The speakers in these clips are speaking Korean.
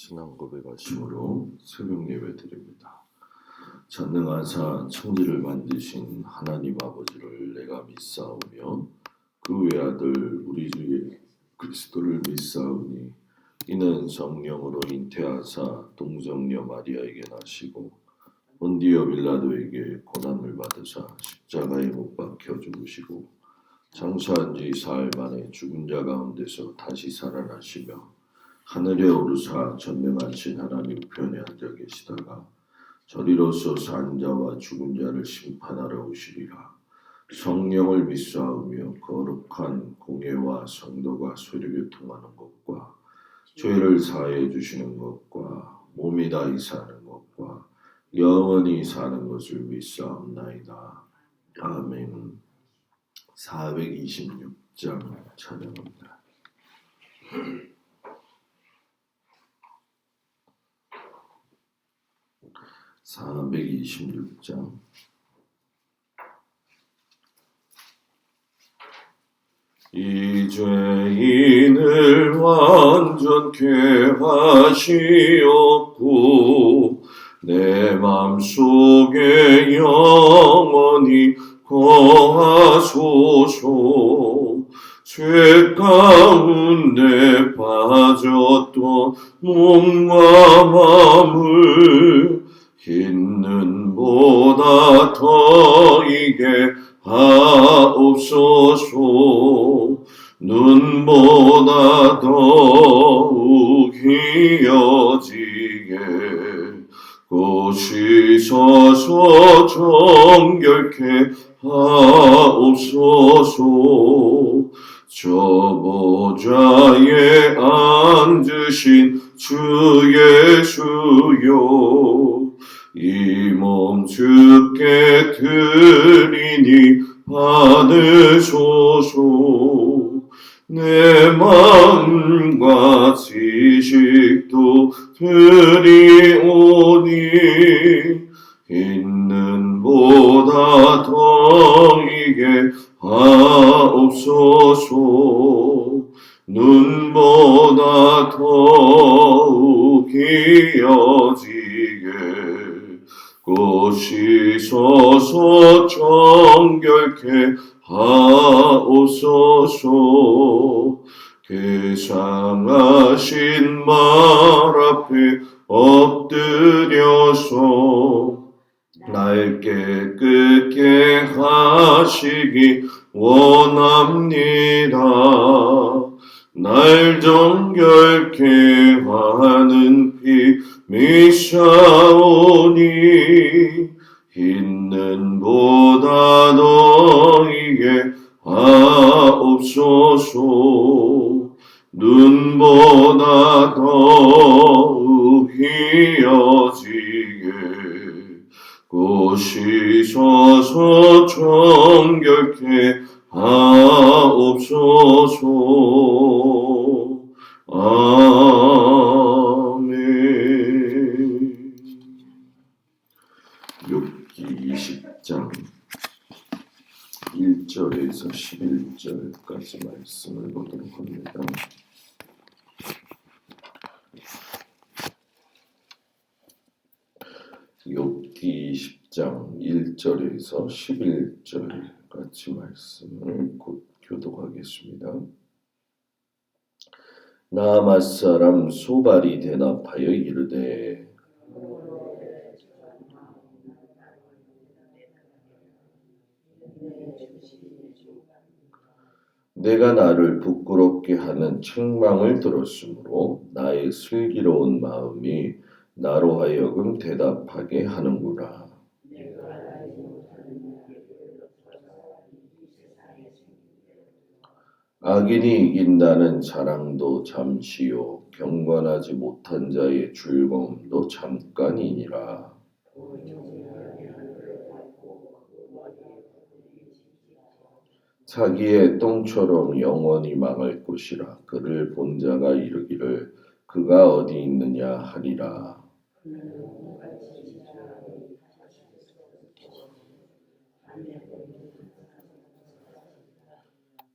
신앙 고백하심으로 새벽 예배 드립니다. 전능하사 천지를 만드신 하나님 아버지를 내가 믿사오며 그 외아들 우리 주 그리스도를 믿사오니 이는 성령으로 잉태하사 동정녀 마리아에게 나시고 본디오 빌라도에게 고난을 받으사 십자가에 못 박혀 죽으시고 장사한 지 사흘 만에 죽은 자 가운데서 다시 살아나시며 하늘에 오르사 전능하신 하나님 우편에 앉아 계시다가 저리로서 산 자와 죽은 자를 심판하러 오시리라. 성령을 믿사오며 거룩한 공예와 성도가 소리교통하는 것과 죄를 사해 주시는 것과 몸이 다히 사는 것과 영원히 사는 것을 믿사옵나이다. 아멘. 426장 찬양합니다. 426장 이 죄인을 완전케 하시옵고 내 맘속에 영원히 거하소서. 죄 가운데 빠졌던 몸과 마음을 흰 눈보다 더이게 하옵소서. 눈보다 더욱 희어지게 고시서서 정결케 하옵소서. 저 보좌에 앉으신 주 예수여, 이 몸 주께 드리니 받으소서. 내 마음과 지식도 드리오니 있는 보다 더이게 하옵소서. 눈보다 더욱 희어지게 고시서서 정결케 하옵소서. 괴상하신 말 앞에 엎드려서 날 깨끗게 하시기 원합니다. 날 정결케 하는 피 미사오니 있는 보다 너희게 하옵소서. 눈보다 더욱 희어지게 고시서서 정결케 하옵소서. 아멘. 욥기 20장 1절에서 11절까지 말씀을 보도록 합니다. 욥기 20장 1절에서 11절까지 말씀을 곧 교독하겠습니다. 나아맛 사람 소발이 대답하여 이르되 내가 나를 부끄럽게 하는 책망을 들었으므로 나의 슬기로운 마음이 나로 하여금 대답하게 하는구나. 악인이 이긴다는 자랑도 잠시요 경건하지 못한 자의 즐거움도 잠깐이니라. 자기의 똥처럼 영원히 망할 것이라. 그를 본 자가 이르기를 그가 어디 있느냐 하리라.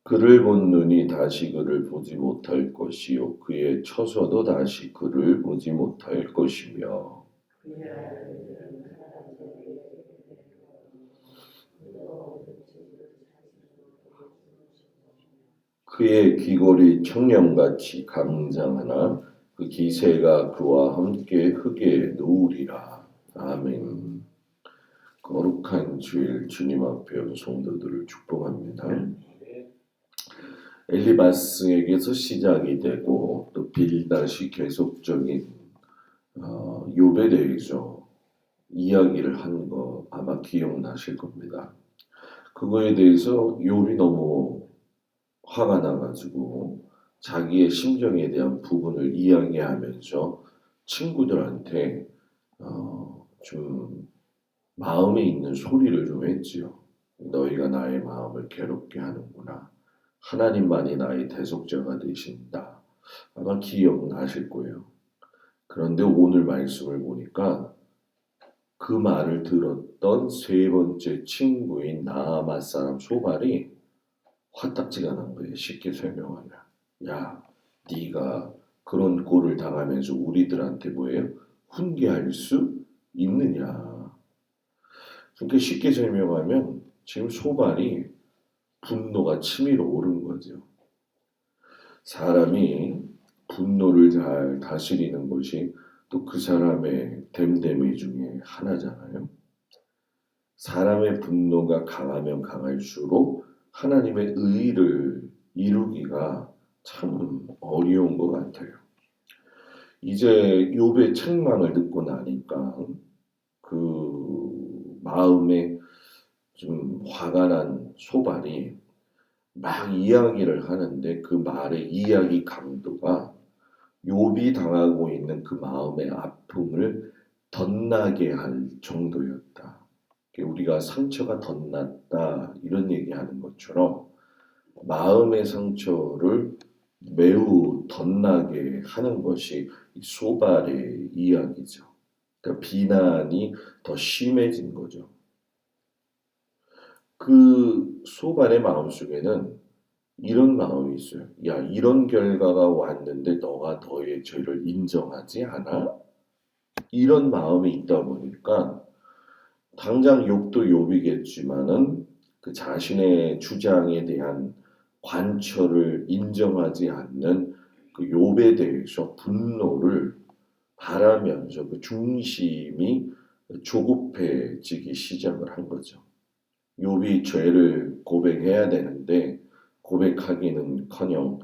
그를 본 눈이 다시 그를 보지 못할 것이요 그의 처소도 다시 그를 보지 못할 것이며 그의 귀골이 청년같이 강장하나 그 기세가 그와 함께 흙에 누우리라. 아멘. 거룩한 주일 주님 앞에 온 성도들을 축복합니다. 엘리바스에게서 시작이 되고 또 빌다시 계속적인 욥에 대해서 이야기를 한 거 아마 기억나실 겁니다. 그거에 대해서 욥이 너무 화가 나가지고 자기의 심정에 대한 부분을 이야기하면서 친구들한테 좀 마음에 있는 소리를 좀 했지요. 너희가 나의 마음을 괴롭게 하는구나. 하나님만이 나의 대속자가 되신다. 아마 기억나실 거예요. 그런데 오늘 말씀을 보니까 그 말을 들었던 세 번째 친구인 나아마 사람 소발이 화딱지가 난 거예요. 쉽게 설명하면. 야, 네가 그런 꼴을 당하면서 우리들한테 뭐예요? 훈계할 수 있느냐. 그러니까 쉽게 설명하면 지금 소발이 분노가 치밀어 오른 거죠. 사람이 분노를 잘 다스리는 것이 또 그 사람의 됨됨이 중에 하나잖아요. 사람의 분노가 강하면 강할수록 하나님의 의를 이루기가 참 어려운 것 같아요. 이제 욥의 책망을 듣고 나니까 그 마음에 좀 화가 난 소발이 막 이야기를 하는데 그 말의 이야기 강도가 욥이 당하고 있는 그 마음의 아픔을 덧나게 할 정도였다. 우리가 상처가 덧났다 이런 얘기하는 것처럼 마음의 상처를 매우 덧나게 하는 것이 소발의 이야기죠. 그러니까 비난이 더 심해진 거죠. 그 소발의 마음속에는 이런 마음이 있어요. 야, 이런 결과가 왔는데 너가 너의 죄를 인정하지 않아? 이런 마음이 있다 보니까 당장 욥도 욥이겠지만은 그 자신의 주장에 대한 관철을 인정하지 않는 그 욥에 대해서 분노를 바라면서 그 중심이 조급해지기 시작을 한 거죠. 욥이 죄를 고백해야 되는데 고백하기는커녕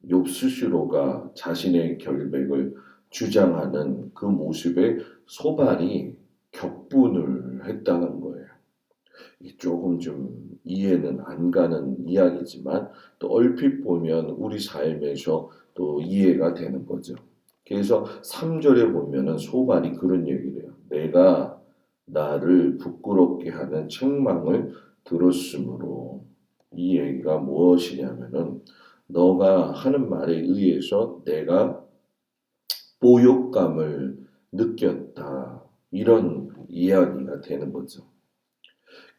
욥 스스로가 자신의 결백을 주장하는 그 모습에 소발이 격분을 했다는 거예요. 조금 좀 이해는 안 가는 이야기지만 또 얼핏 보면 우리 삶에서 또 이해가 되는 거죠. 그래서 3절에 보면은 소발이 그런 얘기를 해요. 내가 나를 부끄럽게 하는 책망을 들었으므로 이 얘기가 무엇이냐면은 너가 하는 말에 의해서 내가 모욕감을 느꼈다. 이런 이야기가 되는 거죠.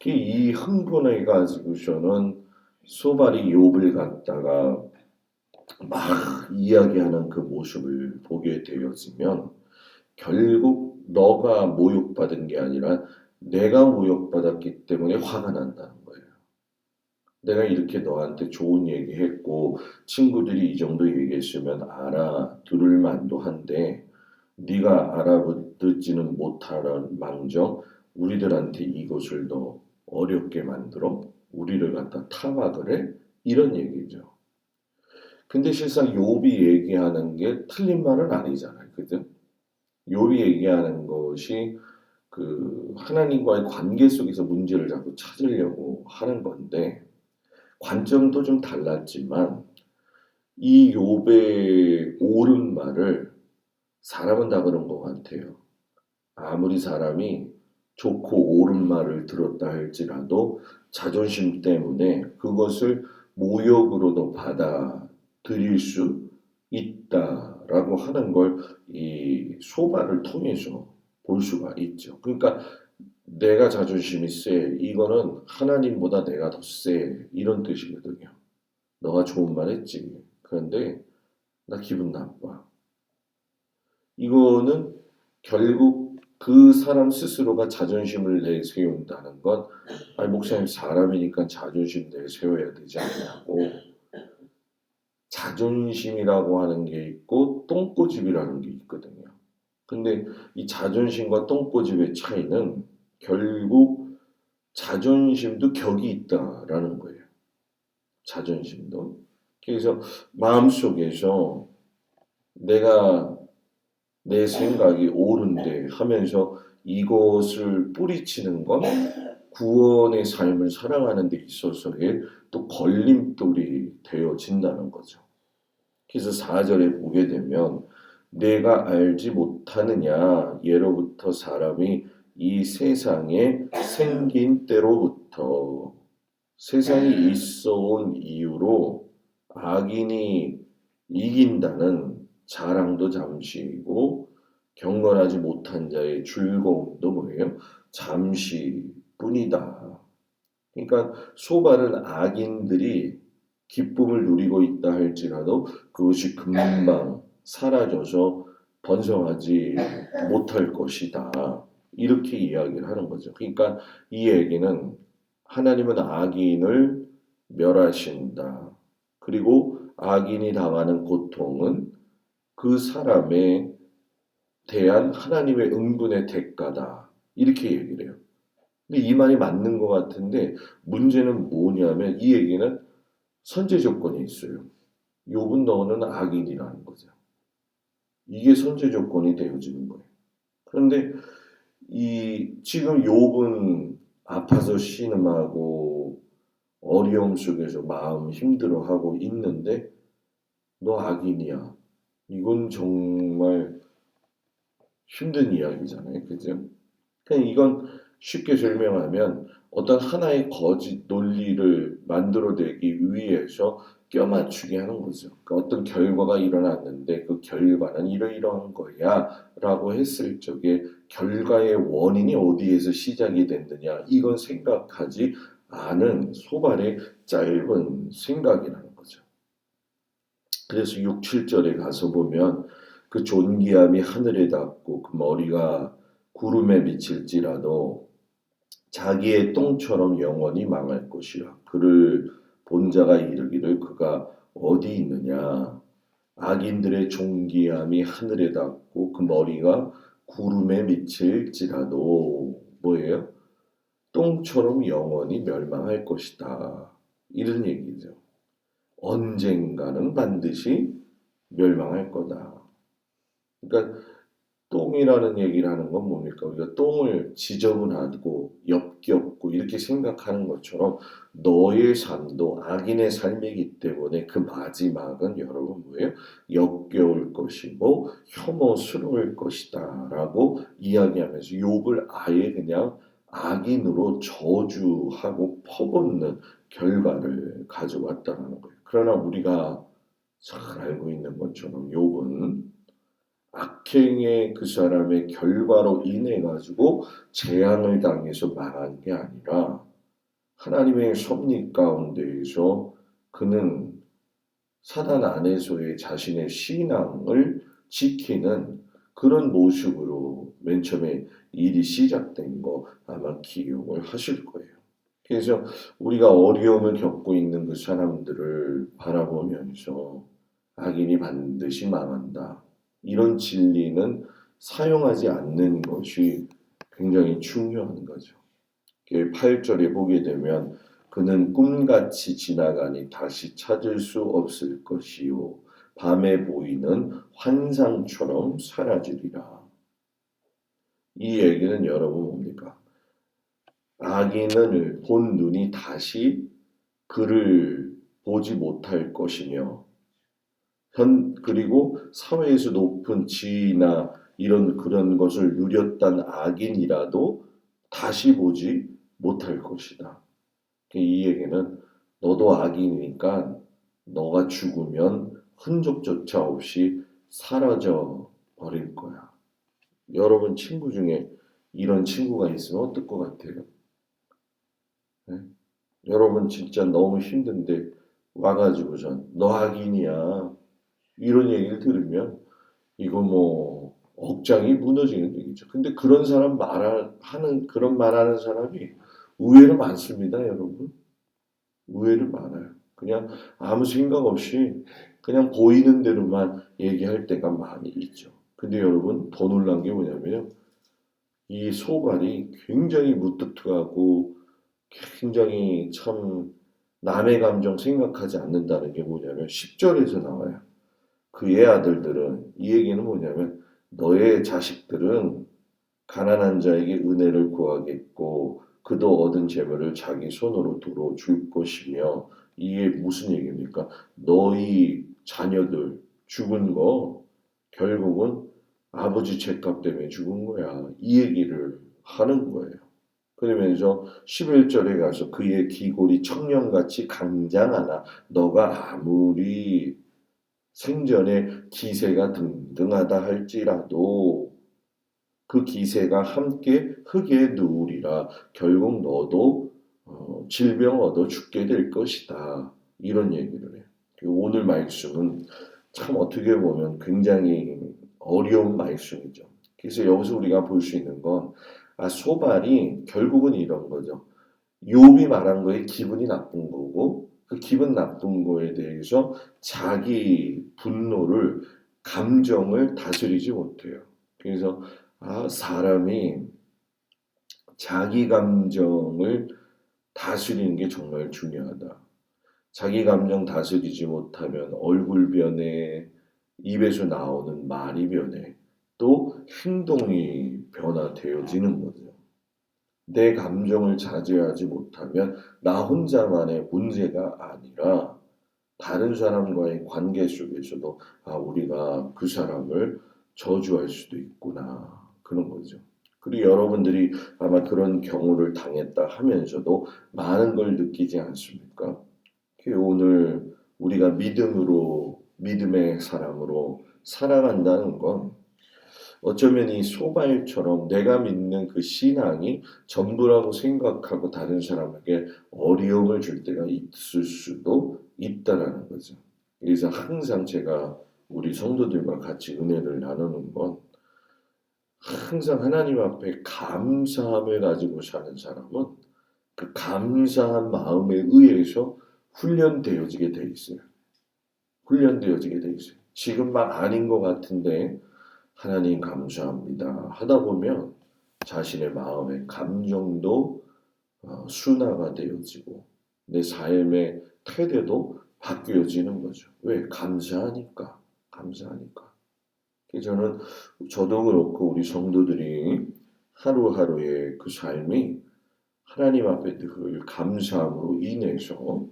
이 흥분해 가지고서는 소발이 욥을 갖다가 막 이야기하는 그 모습을 보게 되어지면 결국 너가 모욕받은 게 아니라 내가 모욕받았기 때문에 화가 난다는 거예요. 내가 이렇게 너한테 좋은 얘기했고 친구들이 이 정도 얘기했으면 알아들을 만도 한데 네가 알아듣지는 못하는 망정 우리들한테 이것을 더 어렵게 만들어 우리를 갖다 타박을 해? 이런 얘기죠. 근데 실상 욥이 얘기하는 게 틀린 말은 아니잖아요. 그죠? 욥이 얘기하는 것이 그 하나님과의 관계 속에서 문제를 자꾸 찾으려고 하는 건데 관점도 좀 달랐지만 이 욥의 옳은 말을 사람은 다 그런 것 같아요. 아무리 사람이 좋고 옳은 말을 들었다 할지라도 자존심 때문에 그것을 모욕으로도 받아들일 수 있다라고 하는 걸 이 소발을 통해서 볼 수가 있죠. 그러니까 내가 자존심이 세. 이거는 하나님보다 내가 더 세. 이런 뜻이거든요. 너가 좋은 말 했지. 그런데 나 기분 나빠. 이거는 결국 그 사람 스스로가 자존심을 내세운다는 건 아니 목사님 사람이니까 자존심 내세워야 되지 않냐고. 자존심이라고 하는 게 있고 똥꼬집이라는 게 있거든요. 근데 이 자존심과 똥꼬집의 차이는 결국 자존심도 격이 있다라는 거예요. 자존심도. 그래서 마음속에서 내가 내 생각이 옳은데 하면서 이것을 뿌리치는 건 구원의 삶을 살아가는 데 있어서의 또 걸림돌이 되어진다는 거죠. 그래서 4절에 보게 되면 내가 알지 못하느냐 예로부터 사람이 이 세상에 생긴 때로부터 세상이 있어 온 이유로 악인이 이긴다는 자랑도 잠시이고 경건하지 못한 자의 즐거움도 뭐예요? 잠시뿐이다. 그러니까 소발은 악인들이 기쁨을 누리고 있다 할지라도 그것이 금방 사라져서 번성하지 못할 것이다. 이렇게 이야기를 하는 거죠. 그러니까 이 얘기는 하나님은 악인을 멸하신다. 그리고 악인이 당하는 고통은 그 사람에 대한 하나님의 응분의 대가다. 이렇게 얘기를 해요. 근데 이 말이 맞는 것 같은데 문제는 뭐냐면 이 얘기는 선제 조건이 있어요. 욥은 너는 악인이라는 거죠. 이게 선제 조건이 되어지는 거예요. 그런데 이 지금 욥은 아파서 신음하고 어려움 속에서 마음 힘들어하고 있는데 너 악인이야. 이건 정말 힘든 이야기잖아요. 그죠? 그냥 이건 쉽게 설명하면 어떤 하나의 거짓 논리를 만들어내기 위해서 껴맞추게 하는 거죠. 그러니까 어떤 결과가 일어났는데 그 결과는 이러이러한 거야 라고 했을 적에 결과의 원인이 어디에서 시작이 됐느냐 이건 생각하지 않은 소발의 짧은 생각이라는 거죠. 그래서 6, 7절에 가서 보면 그 존귀함이 하늘에 닿고 그 머리가 구름에 미칠지라도 자기의 똥처럼 영원히 망할 것이라. 그를 본 자가 이르기를 그가 어디 있느냐. 악인들의 존귀함이 하늘에 닿고 그 머리가 구름에 미칠지라도 뭐예요? 똥처럼 영원히 멸망할 것이다. 이런 얘기죠. 언젠가는 반드시 멸망할 거다. 그러니까 똥이라는 얘기를 하는 건 뭡니까? 우리가 똥을 지저분하고 역겹고 이렇게 생각하는 것처럼 너의 삶도 악인의 삶이기 때문에 그 마지막은 여러분 뭐예요? 역겨울 것이고 혐오스러울 것이다 라고 이야기하면서 욥을 아예 그냥 악인으로 저주하고 퍼붓는 결과를 가져왔다는 거예요. 그러나 우리가 잘 알고 있는 것처럼 욥은 악행의 그 사람의 결과로 인해 가지고 재앙을 당해서 망한 게 아니라 하나님의 섭리 가운데에서 그는 사단 안에서의 자신의 신앙을 지키는 그런 모습으로 맨 처음에 일이 시작된 거 아마 기억을 하실 거예요. 그래서 우리가 어려움을 겪고 있는 그 사람들을 바라보면서 악인이 반드시 망한다. 이런 진리는 사용하지 않는 것이 굉장히 중요한 거죠. 8절에 보게 되면 그는 꿈같이 지나가니 다시 찾을 수 없을 것이요 밤에 보이는 환상처럼 사라지리라. 이 얘기는 여러분 뭡니까? 악인을 본 눈이 다시 그를 보지 못할 것이며 그리고 사회에서 높은 지위나 이런 그런 것을 누렸던 악인이라도 다시 보지 못할 것이다. 이 얘기는 너도 악인이니까 너가 죽으면 흔적조차 없이 사라져 버릴 거야. 여러분 친구 중에 이런 친구가 있으면 어떨 것 같아요? 네? 여러분 진짜 너무 힘든데 와가지고선 너 악인이야 이런 얘기를 들으면 이거 뭐 억장이 무너지는 얘기죠. 근데 그런 사람 말하는 그런 말하는 사람이 의외로 많습니다, 여러분. 의외로 많아요. 그냥 아무 생각 없이 그냥 보이는 대로만 얘기할 때가 많이 있죠. 근데 여러분 더 놀란 게 뭐냐면 이 소발이 굉장히 무뚝뚝하고 굉장히 참 남의 감정 생각하지 않는다는 게 뭐냐면 10절에서 나와요. 그의 아들들은 이 얘기는 뭐냐면 너의 자식들은 가난한 자에게 은혜를 구하겠고 그도 얻은 재물을 자기 손으로 도로 줄 것이며 이게 무슨 얘기입니까? 너희 자녀들 죽은 거 결국은 아버지 죄값 때문에 죽은 거야. 이 얘기를 하는 거예요. 그러면서 11절에 가서 그의 기골이 청년같이 강장하나 너가 아무리 생전에 기세가 등등하다 할지라도 그 기세가 함께 흙에 누우리라 결국 너도 질병 얻어 죽게 될 것이다. 이런 얘기를 해요. 오늘 말씀은 참 어떻게 보면 굉장히 어려운 말씀이죠. 그래서 여기서 우리가 볼 수 있는 건 소발이 결국은 이런 거죠. 욥이 말한 거에 기분이 나쁜 거고 그 기분 나쁜 거에 대해서 자기 분노를 감정을 다스리지 못해요. 그래서 사람이 자기 감정을 다스리는 게 정말 중요하다. 자기 감정 다스리지 못하면 얼굴 변해, 입에서 나오는 말이 변해, 또 행동이 변화되어지는 거죠. 내 감정을 자제하지 못하면 나 혼자만의 문제가 아니라 다른 사람과의 관계 속에서도 우리가 그 사람을 저주할 수도 있구나 그런 거죠. 그리고 여러분들이 아마 그런 경우를 당했다 하면서도 많은 걸 느끼지 않습니까? 오늘 우리가 믿음의 사람으로 살아간다는 건 어쩌면 이 소발처럼 내가 믿는 그 신앙이 전부라고 생각하고 다른 사람에게 어려움을 줄 때가 있을 수도 있다라는 거죠. 그래서 항상 제가 우리 성도들과 같이 은혜를 나누는 건 항상 하나님 앞에 감사함을 가지고 사는 사람은 그 감사한 마음에 의해서 훈련되어지게 돼 있어요. 훈련되어지게 돼 있어요. 지금 막 아닌 것 같은데 하나님 감사합니다 하다 보면 자신의 마음의 감정도 순화가 되어지고 내 삶의 태도도 바뀌어지는 거죠. 왜? 감사하니까. 감사하니까. 그래서 저도 그렇고 우리 성도들이 하루하루의 그 삶이 하나님 앞에 늘 감사함으로 인해서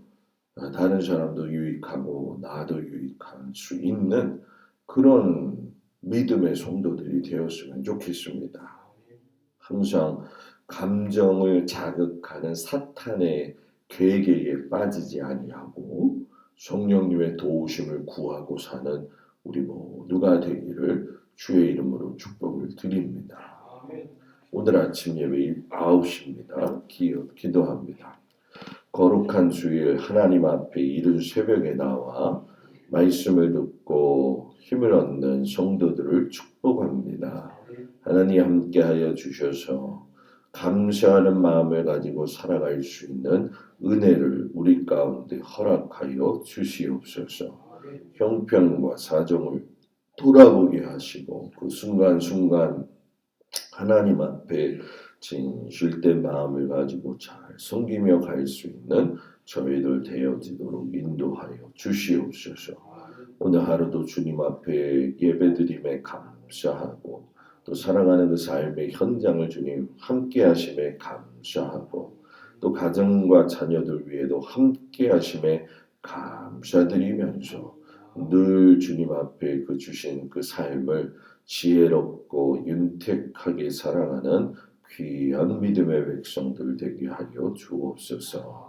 다른 사람도 유익하고 나도 유익할 수 있는 그런 믿음의 성도들이 되었으면 좋겠습니다. 항상 감정을 자극하는 사탄의 괴계에 빠지지 아니하고 성령님의 도우심을 구하고 사는 우리 모두가 되기를 주의 이름으로 축복을 드립니다. 오늘 아침 예배 9시입니다. 기도합니다. 거룩한 주일 하나님 앞에 이른 새벽에 나와 말씀을 듣고 힘을 얻는 성도들을 축복합니다. 하나님 함께하여 주셔서 감사하는 마음을 가지고 살아갈 수 있는 은혜를 우리 가운데 허락하여 주시옵소서. 형편과 사정을 돌아보게 하시고 그 순간순간 하나님 앞에 진실된 마음을 가지고 잘 섬기며 갈 수 있는 저희들 되어지도록 인도하여 주시옵소서. 오늘 하루도 주님 앞에 예배드림에 감사하고 또 살아가는 그 삶의 현장을 주님 함께 하심에 감사하고 또 가정과 자녀들 위에도 함께 하심에 감사드리면서 늘 주님 앞에 그 주신 그 삶을 지혜롭고 윤택하게 살아가는 귀한 믿음의 백성들 되게 하여 주옵소서.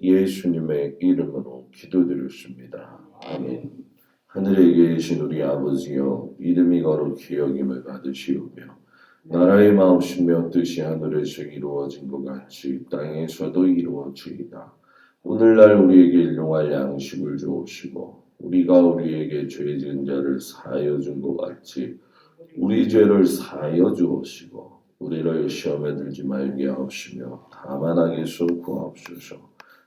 예수님의 이름으로 기도드렸습니다. 아멘. 하늘에 계신 우리 아버지여 이름이 거룩히 여김을 받으시오며 나라의 마음이며 뜻이 하늘에서 이루어진 것 같이 땅에서도 이루어지이다. 오늘날 우리에게 일용할 양식을 주옵시고 우리가 우리에게 죄 지은 자를 사하여 준 것 같이 우리 죄를 사하여 주옵시고 우리를 시험에 들지 말게 하옵시며 다만 악에서 구하옵소서.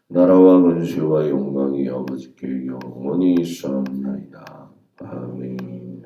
나라와 근세와 영광이 아버지께 영원히 있사옵나이다. 아멘.